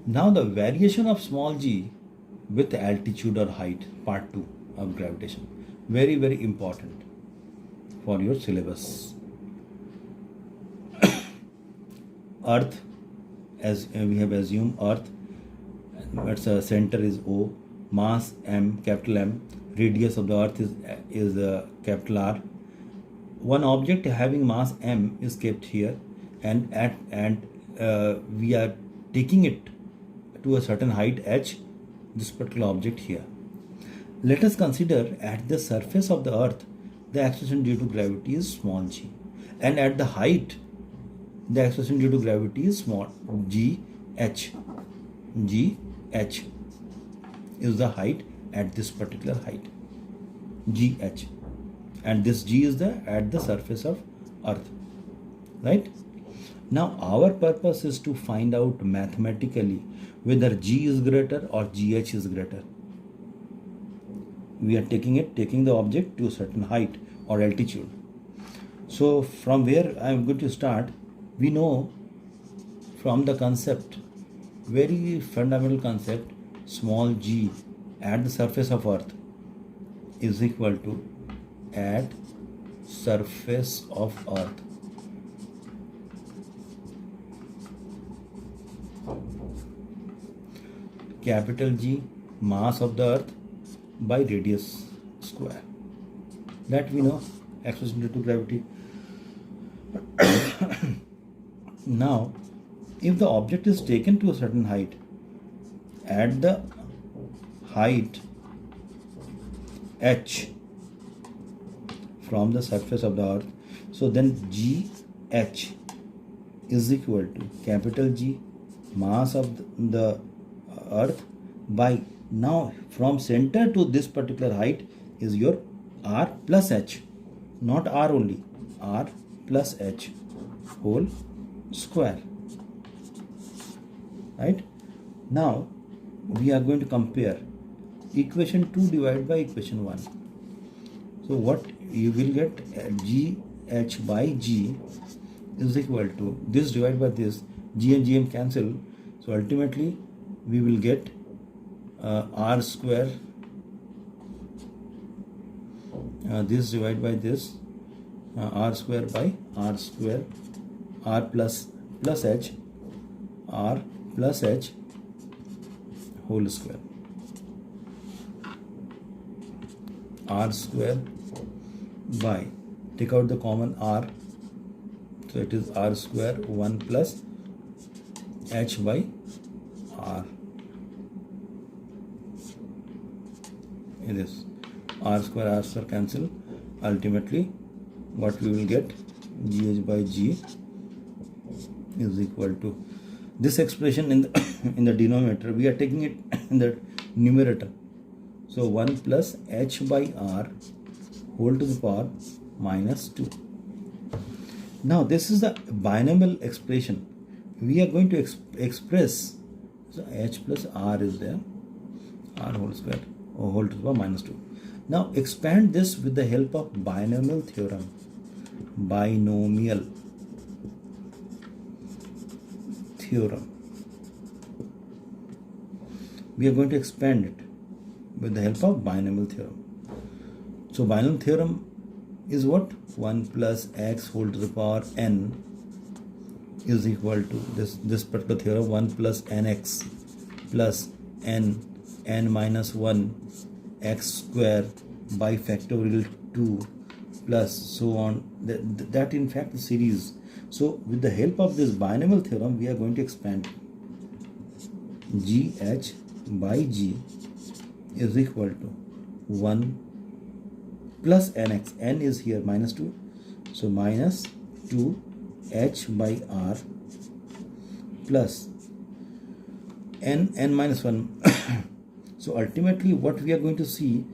Now the variation of small g with altitude or height, part 2 of gravitation. Very, very important for your syllabus. Earth, as we have assumed, Earth, its center is O, mass M, capital M, radius of the Earth is capital R. One object having mass M is kept here, and we are taking it to a certain height h, this particular object here. Let us consider at the surface of the Earth the acceleration due to gravity is small g, and at the height the acceleration due to gravity is small g h. G h is the height at this particular height, g h, and this g is the at the surface of Earth, right? Now our purpose is to find out mathematically whether g is greater or gh is greater. We are taking the object to a certain height or altitude. So from where I am going to start, we know from the concept, very fundamental concept, small g at the surface of Earth is equal to at surface of Earth capital G, mass of the Earth, by radius square. That we know, acceleration due to gravity. Now, if the object is taken to a certain height, at the height h from the surface of the Earth, so then gh is equal to capital G, mass of the Earth, by, now from center to this particular height is your r plus h, not r only, r plus h whole square, right? Now we are going to compare equation 2 divided by equation 1. So what you will get, g h by g is equal to this divided by this, g and gm cancel, so ultimately we will get r square, this divided by this, r square by r square, r plus h, r plus h whole square, r square by, take out the common r, so it is r square 1 plus h by r. It is r square cancel. Ultimately, what we will get, gh by g is equal to this expression in the in the denominator. We are taking it in the numerator. So 1 plus h by r whole to the power minus 2. Now this is the binomial expression. We are going to express, so h plus r is there, r whole square or whole to the power minus 2. Now expand this with the help of binomial theorem. Binomial theorem. We are going to expand it with the help of binomial theorem. So binomial theorem is what? 1 plus x whole to the power n is equal to this particular theorem, 1 plus nx plus n minus 1 x square by factorial 2 plus so on, that in fact the series. So with the help of this binomial theorem we are going to expand gh by g is equal to 1 plus nx, n is here minus 2, so minus 2 h by r plus n minus 1. So ultimately what we are going to see,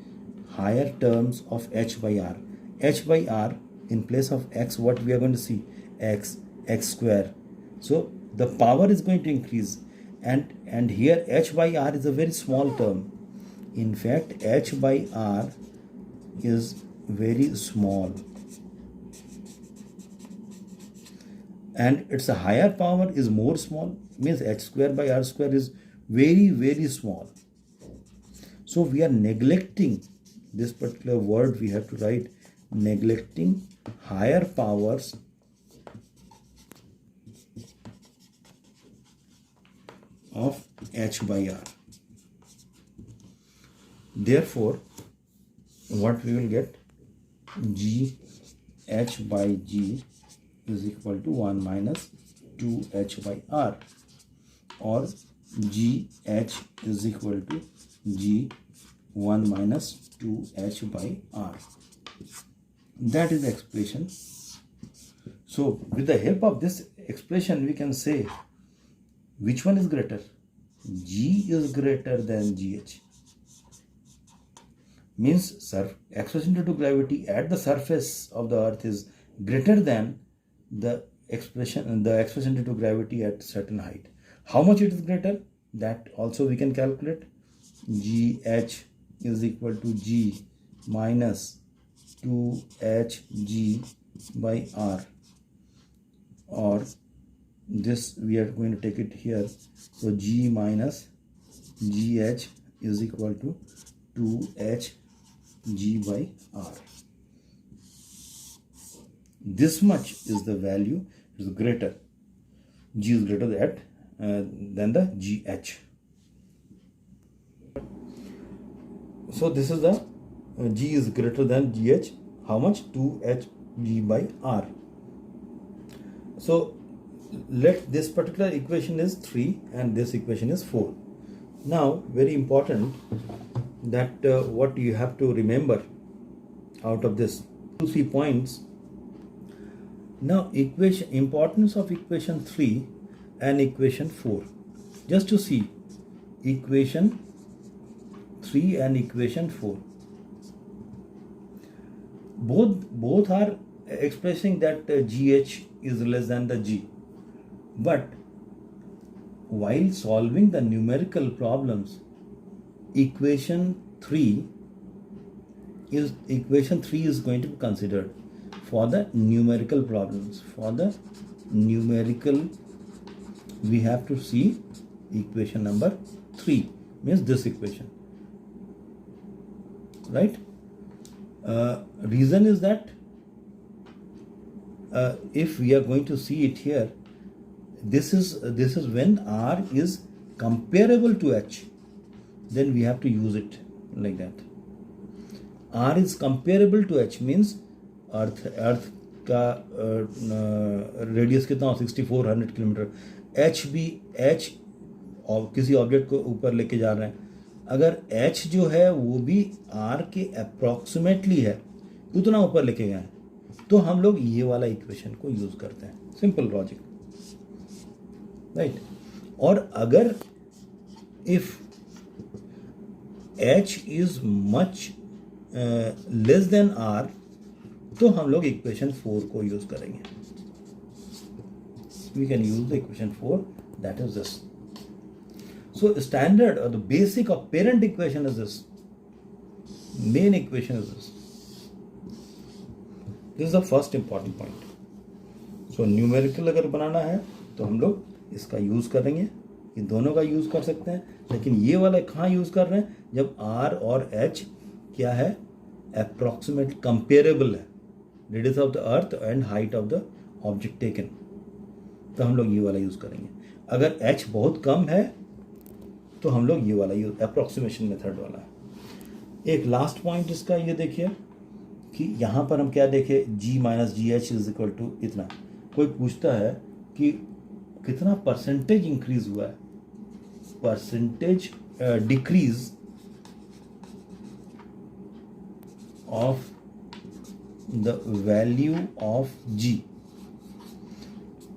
higher terms of h by r. H by r in place of x, what we are going to see, x square. So the power is going to increase, and here h by r is a very small term. In fact h by r is very small, and its a higher power is more small, means h square by r square is very small. So we are neglecting this particular word. We have to write neglecting higher powers of h by r. Therefore, what we will get, g h by g is equal to 1 minus 2h by r, or g h is equal to g 1 minus 2h by r. That is the expression. So with the help of this expression we can say which one is greater. G is greater than gh, means expression due to gravity at the surface of the earth is greater than the expression due to gravity at certain height. How much it is greater, that also we can calculate. gh is equal to g minus 2hg by r, or this we are going to take it here. So g minus gh is equal to 2hg by r. This much is the value, is greater. G is greater than the gh. So this is the g is greater than gh. How much? 2hg by r. So let this particular equation is 3 and this equation is 4. Now very important that what you have to remember out of this 2-3 points. Now importance of equation 3 and equation 4. Just to see equation 3 and equation 4. Both are expressing that gh is less than the g. But while solving the numerical problems, equation 3 is going to be considered for the numerical problems. For the numerical, we have to see equation number 3, means this equation, right? Reason is that if we are going to see it here, this is when r is comparable to h, then we have to use it like that. R is comparable to h means अर्थ का radius कितना हो, 6400 kilometre. h भी h और किसी object को ऊपर लेके जा रहे हैं, अगर h जो है वो भी r के अप्रॉक्सीमेटली है, उतना ऊपर लेके गए हैं, तो हम लोग ये वाला इक्वेशन को यूज करते हैं. Simple logic, right. और अगर if h is much less than r, तो हम लोग इक्वेशन 4 को यूज करेंगे. We can use the equation 4, that is this. So standard और the basic of parent equation is this. Main equation is this. This is the first important point. So numerical अगर बनाना है तो हम लोग इसका यूज करेंगे. इन दोनों का यूज कर सकते हैं, लेकिन ये वाला कहाँ यूज कर रहे हैं, जब r और h क्या है, अप्रॉक्सीमेट कंपेरेबल है, radius of the earth and height of the object taken, तो हम लोग ये वाला यूज करेंगे. अगर h बहुत कम है तो हम लोग ये वाला यूज, अप्रॉक्सीमेशन मेथड वाला है. एक लास्ट पॉइंट इसका ये देखिए कि यहाँ पर हम क्या देखे, g minus g h is equal to इतना. कोई पूछता है कि कितना परसेंटेज इंक्रीज हुआ है, percentage decrease of the value of g.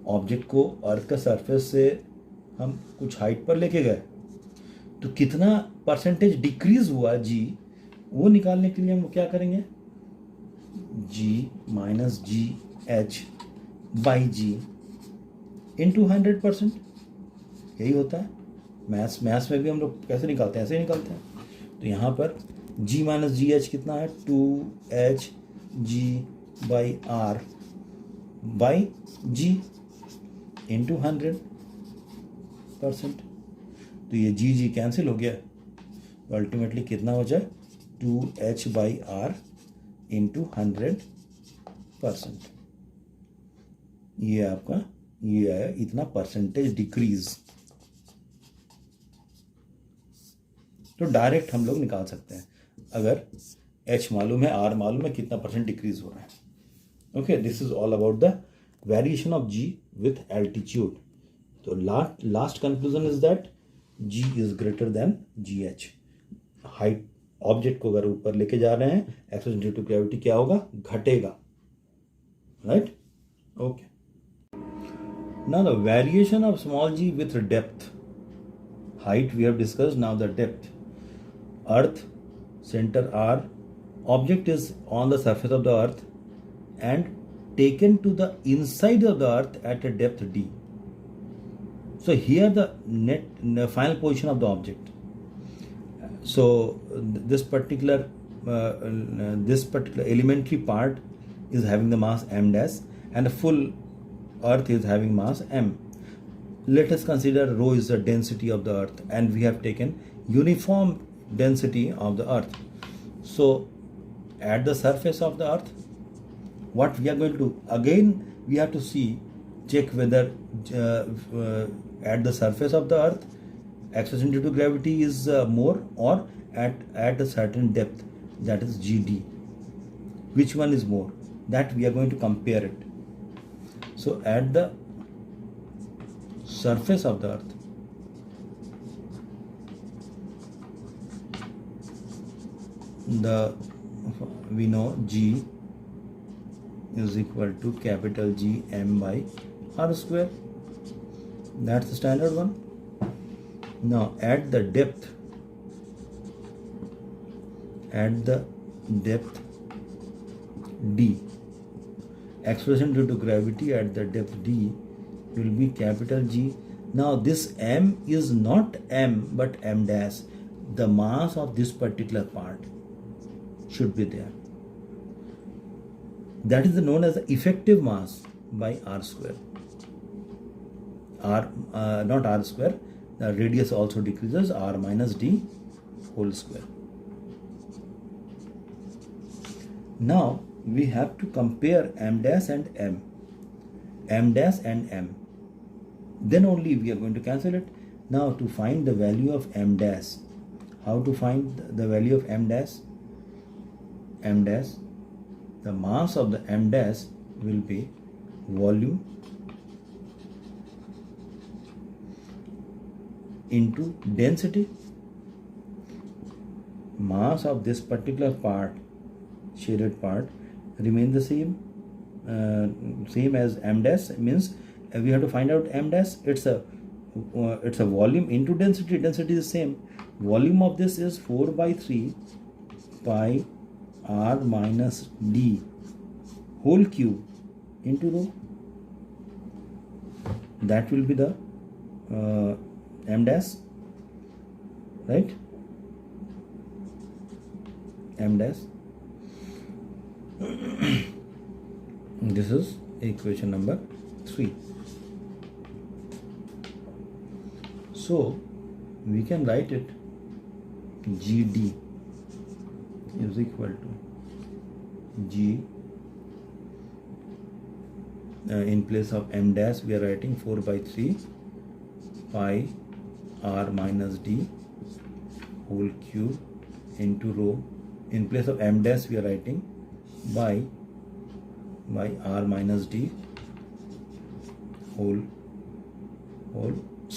Object को अर्थ का सरफेस से हम कुछ हाइट पर लेके गए, तो कितना परसेंटेज डिक्रीज हुआ g, वो निकालने के लिए हम क्या करेंगे, g minus g h by g into 100%. यही होता है मैथ्स में भी हम लोग कैसे निकालते हैं, ऐसे ही निकालते हैं. तो यहाँ पर g माइनस जी एच कितना है, 2h g by r by g. Into 100%। तो ये जी जी कैंसिल हो गया, तो अल्टीमेटली कितना हो जाए 2h/r इंटू 100%। ये आपका ये आया इतना परसेंटेज डिक्रीज। तो डायरेक्ट हम लोग निकाल सकते हैं, अगर h मालूम है, r मालूम है, कितना परसेंट डिक्रीज हो रहा है। Okay, this is all about the variation of g with altitude. तो last conclusion is that g is greater than gh। Height object को अगर ऊपर लेके जा रहे हैं, एक्सेलरेशन ड्यू टू ग्रेविटी क्या होगा, घटेगा, right. Okay, now the variation of small g with depth. Height we have discussed, now the depth. Earth, center R, object is on the surface of the earth and taken to the inside of the earth at a depth d. So here the final position of the object. So this particular elementary part is having the mass m dash and the full earth is having mass m. Let us consider rho is the density of the earth and we have taken uniform density of the earth. So at the surface of the earth, what we are going to do, again we have to check whether at the surface of the earth acceleration due to gravity is more, or at a certain depth, that is gd, which one is more, that we are going to compare it. So at the surface of the earth, we know g is equal to capital G m by r square. That's the standard one. Now at the depth d, acceleration due to gravity at the depth d will be capital G. Now this m is not m but m dash. The mass of this particular part should be there. That is known as the effective mass by r square. Not r square, the radius also decreases, r minus d whole square. Now we have to compare m dash and m dash and m. Then only we are going to cancel it. Now to find the value of m dash, how to find the value of m dash? M dash, the mass of the m dash will be volume into density. Mass of this particular part, shaded part, remain the same as m dash. Means we have to find out m dash. It's a volume into density. Density is the same. Volume of this is 4/3 pi r minus d whole cube into rho. That will be the m dash, right? M dash. This is equation number 3. So we can write it gd is equal to g, in place of m dash we are writing 4/3 pi r minus d whole cube into rho. In place of m dash we are writing by r minus d whole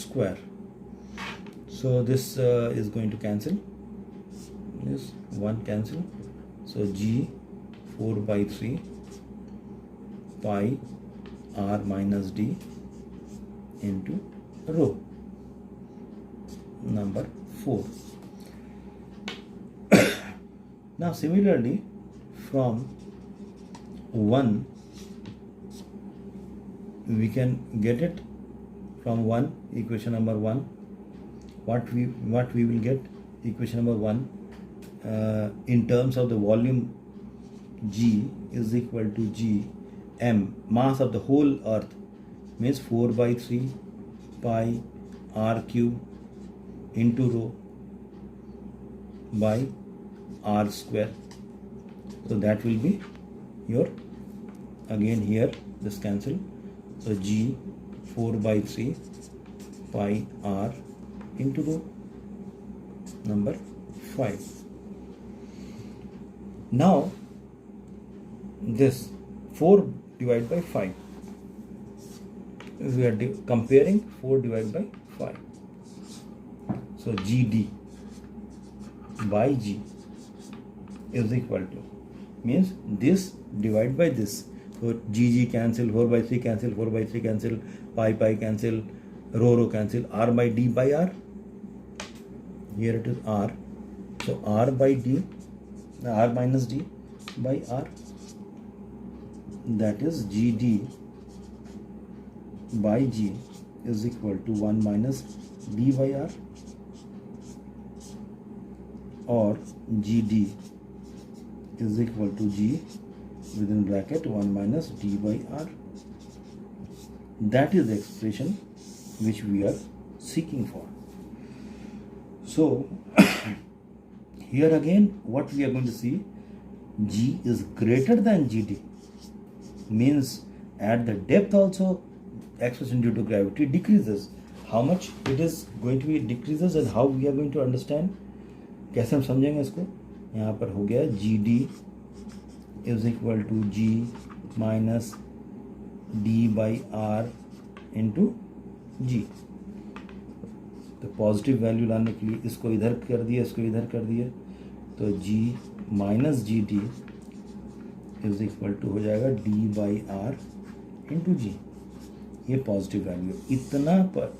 square. So this is going to cancel. This one cancel. So g 4/3 pi r minus d into rho. Number 4. Now similarly from 1 we can get it from 1, equation number 1. What we will get, equation number 1, in terms of the volume g is equal to g m, mass of the whole earth means 4 by 3 pi r cube into rho by r square. So that will be your, again here this cancel, so g 4 by 3 pi r into rho number 5. Now this 4 divided by 5, we are comparing 4 divided by 5. So GD by G is equal to, means this divided by this. So GG cancel, 4 by 3 cancel, 4 by 3 cancel, pi cancel, rho cancel, r by d by r. Here it is r. So r by d, r minus d by r. That is GD by G is equal to 1 minus d by r, or GD is equal to G within bracket 1 minus d by r. That is the expression which we are seeking for. So here again what we are going to see, G is greater than GD, means at the depth also acceleration due to gravity decreases. How much it is going to be decreases and how we are going to understand, कैसे हम समझेंगे इसको. यहाँ पर हो गया GD is equal to G minus D by R into G. तो positive value लाने के लिए इसको इधर कर दिया, इसको इधर कर दिया, तो G minus g d is equal to हो जाएगा D by r into g. ये पॉजिटिव वैल्यू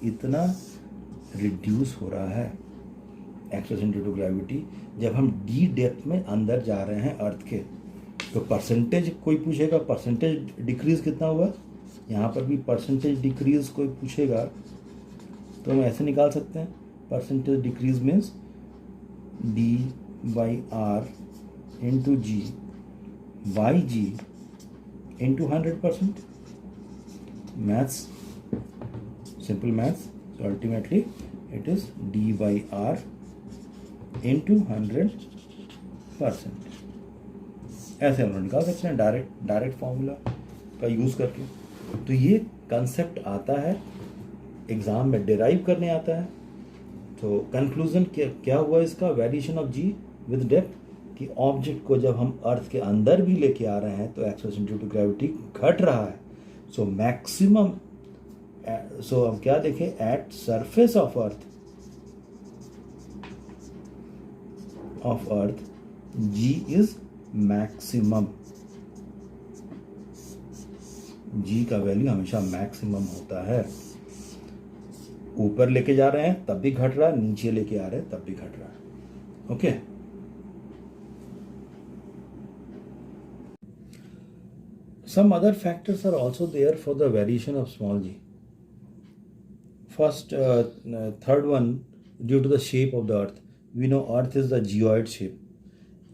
इतना रिड्यूस हो रहा है एक्सेलरेशन ड्यू टू ग्रेविटी. जब हम डी डेप्थ में अंदर जा रहे हैं अर्थ के, तो परसेंटेज कोई पूछेगा परसेंटेज डिक्रीज कितना हुआ, यहाँ पर भी परसेंटेज डिक्रीज कोई पूछेगा तो हम ऐसे निकाल सकते हैं. Percentage decrease means d by r into g by g into 100%. Maths, simple maths. So ultimately it is d by r into 100%. ऐसे हम लोग निकाल सकते हैं डायरेक्ट फॉर्मूला का यूज़ करके. तो ये कंसेप्ट आता है एग्ज़ाम में, डिराइव करने आता है. तो कंक्लूजन क्या हुआ इसका, variation of g with depth, कि ऑब्जेक्ट को जब हम अर्थ के अंदर भी लेके आ रहे हैं तो एक्सेलरेशन ड्यू टू ग्रेविटी घट रहा है. सो मैक्सिमम, सो हम क्या देखें, at surface of earth ji is maximum. जी का वैल्यू हमेशा मैक्सिमम होता है. ऊपर लेके जा रहे हैं तब भी घट रहा है, नीचे लेके आ रहे हैं तब भी घट रहा है. Okay. Some other factors are also there for the variation of small g. First, third one, due to the shape of the earth. We know earth is the geoid shape.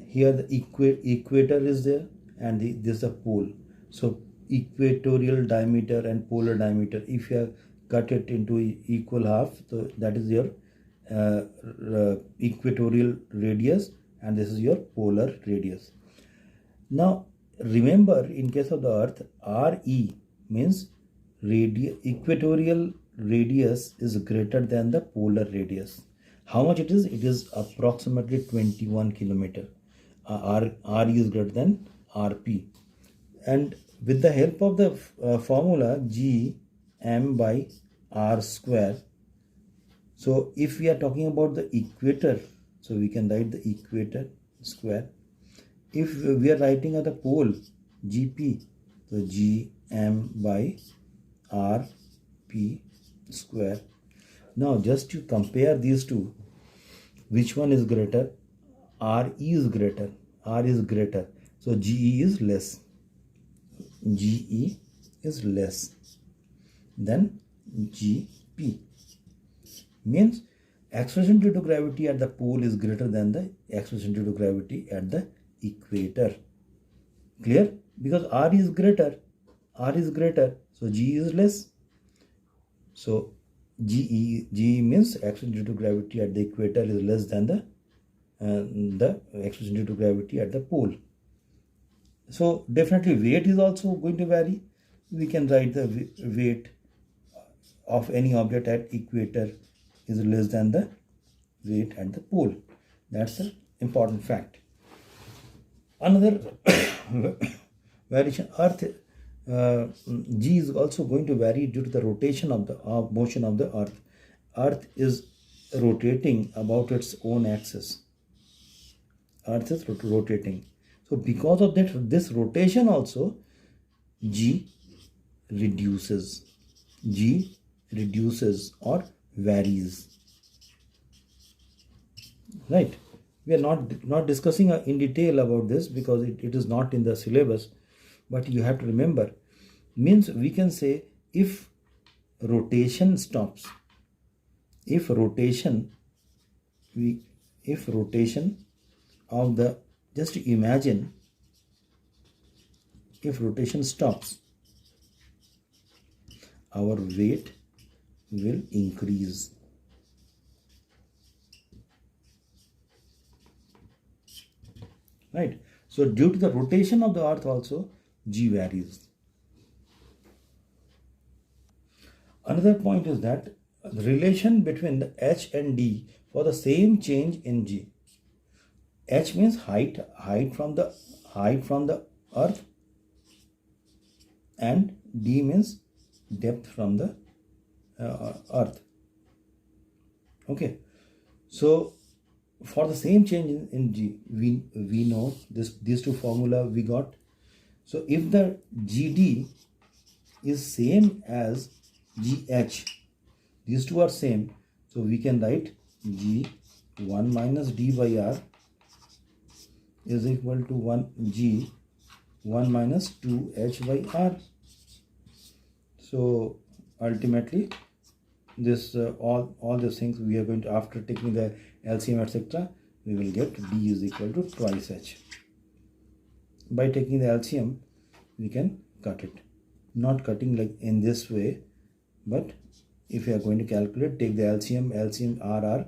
Here the equator is there and this is the pole. So equatorial diameter and polar diameter, if you have cut it into equal half, so that is your equatorial radius and this is your polar radius. Now remember, in case of the earth, RE means equatorial radius is greater than the polar radius. How much it is? It is approximately 21 kilometer. RE is greater than RP. And with the help of the formula G m by r square, so if we are talking about the equator, so we can write the equator square. If we are writing at the pole GP, so G m by r p square. Now just to compare these two, which one is greater? RE is greater. R is greater. So GE is less. GE is less than GP. Means acceleration due to gravity at the pole is greater than the acceleration due to gravity at the equator. Clear? Because R is greater, so G is less. So G means acceleration due to gravity at the equator is less than the acceleration due to gravity at the pole. So definitely weight is also going to vary. We can write the weight of any object at equator is less than the weight at the pole. That's an important fact. Another variation, Earth G is also going to vary due to the rotation of the motion of the Earth. Earth is rotating about its own axis. Earth is rotating. So because of that, this rotation also, G reduces. G reduces or varies. Right? We are not discussing in detail about this because it is not in the syllabus. But you have to remember, means we can say if rotation stops, if rotation of the, just imagine, if rotation stops, our weight will increase. Right? So due to the rotation of the Earth also, G varies. Another point is that the relation between the H and D for the same change in G. H means height from the Earth, and D means depth from the Earth. Okay, so for the same change in G, we know these two formula we got. So if the GD is same as GH, these two are same, so we can write G1 minus D by R is equal to 1 minus 2H by R. So ultimately this all these things we are going to, after taking the LCM etc., we will get D is equal to twice H. By taking the LCM we can cut it, not cutting like in this way, but if you are going to calculate, take the LCM RR,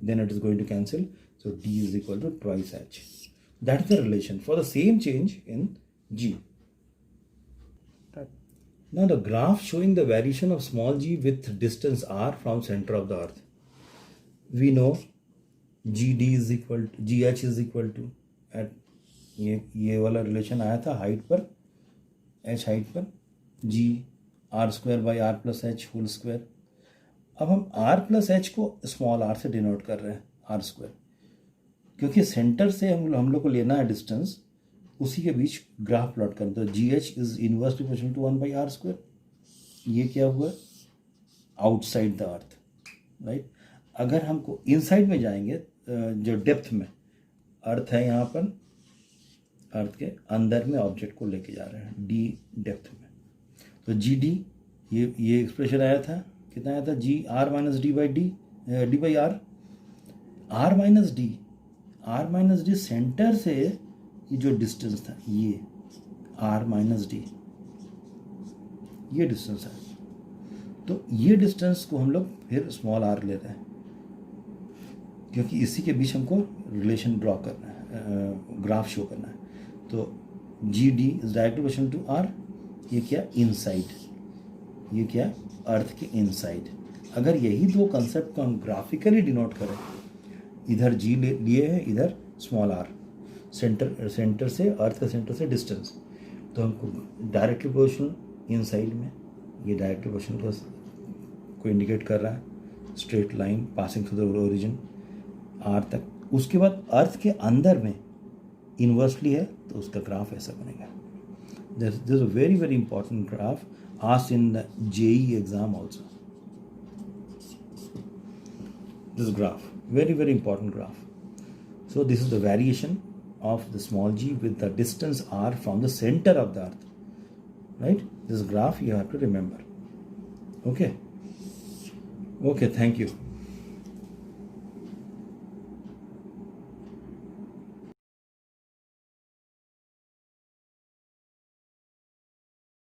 then it is going to cancel. So D is equal to twice H. That is the relation for the same change in G. Now the graph showing the variation of small g with distance r from center of the earth. We know GD is equal to GH is equal to, at ये वाला relation आया था height पर, h height पर, G R square by R plus h whole square. अब हम R plus h को small r से डिनोट कर रहे हैं, R स्क्वायर, क्योंकि सेंटर से हम लोग को लेना है डिस्टेंस, उसी के बीच ग्राफ प्लॉट करना. तो g h is inversely proportional to 1 by r square. ये क्या हुआ? Outside the earth. राइट. अगर हमको इनसाइड में जाएंगे, जो डेप्थ में अर्थ है, यहाँ पर अर्थ के अंदर में ऑब्जेक्ट को लेके जा रहे हैं डी डेप्थ में, तो जी डी ये एक्सप्रेशन आया था, कितना आया था? G r minus d by d by r. R minus d centre से ये जो डिस्टेंस था, ये आर माइनस डी, ये डिस्टेंस है. तो ये डिस्टेंस को हम लोग फिर स्मॉल आर ले रहे हैं, क्योंकि इसी के बीच हमको रिलेशन ड्रॉ करना है, ग्राफ शो करना है. तो g d is directly proportional to r. ये क्या? इनसाइड. ये क्या? अर्थ के इनसाइड. अगर यही दो कंसेप्ट को हम ग्राफिकली डिनोट करें, इधर जी लिए है, इधर स्मॉल आर, सेंटर से, अर्थ का सेंटर से डिस्टेंस, तो हमको डायरेक्टली प्रोपोर्शनल इनसाइड में, ये डायरेक्टली प्रोपोर्शनल को इंडिकेट कर रहा है, straight line passing through the origin r तक. उसके बाद अर्थ के अंदर में इन्वर्सली है, तो उसका ग्राफ ऐसा बनेगा. This is a very very important graph asked in the JEE exam also. This graph, very very important graph. So this is the variation of the small g with the distance r from the center of the earth. Right? This graph you have to remember. Okay, thank you.